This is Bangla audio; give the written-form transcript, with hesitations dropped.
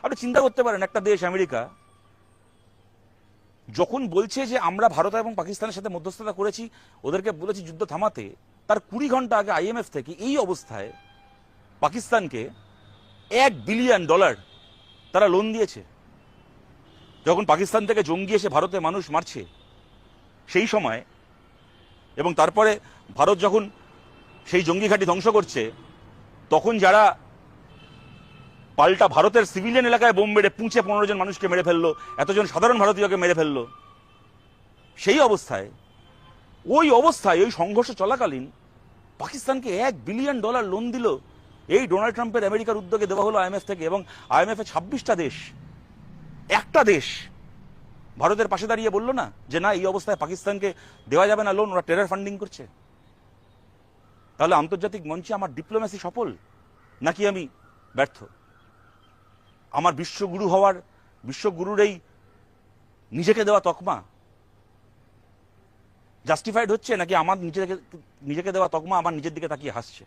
আপনি চিন্তা করতে পারেন, একটা দেশ আমেরিকা যখন বলছে যে আমরা ভারত এবং পাকিস্তানের সাথে মধ্যস্থতা করেছি, ওদেরকে বলেছি যুদ্ধ থামাতে, তার 20 ঘন্টা আগে আইএমএফ থেকে এই অবস্থায় পাকিস্তানকে $1 বিলিয়ন তারা লোন দিয়েছে। যখন পাকিস্তান থেকে জঙ্গি এসে ভারতে মানুষ মারছে সেই সময়, এবং তারপরে ভারত যখন সেই জঙ্গি ঘাঁটি ধ্বংস করছে, তখন যারা পাল্টা ভারতের সিভিলিয়ান এলাকায় বোম মেরে পুঁছে 15 জন মানুষকে মেরে ফেললো, এতজন সাধারণ ভারতীয়কে মেরে ফেললো, সেই অবস্থায় ওই সংঘর্ষ চলাকালীন পাকিস্তানকে $1 বিলিয়ন লোন দিল। এই ডোনাল্ড ট্রাম্পের আমেরিকার উদ্যোগে দেওয়া হলো আইএমএফ থেকে, এবং আইএমএফ এ 26টা দেশ, একটা দেশ ভারতের পাশে দাঁড়িয়ে বললো না যে না, এই অবস্থায় পাকিস্তানকে দেওয়া যাবে না লোন, ওরা টেরর ফান্ডিং করছে। তাহলে আন্তর্জাতিক মঞ্চে আমার ডিপ্লোম্যাসি সফল নাকি আমি ব্যর্থ? আমার বিশ্বগুরুর এই নিজেকে দেওয়া তকমা জাস্টিফাইড হচ্ছে, নাকি আমার নিজেকে দেওয়া তকমা আমার নিজের দিকে তাকিয়ে হাসছে?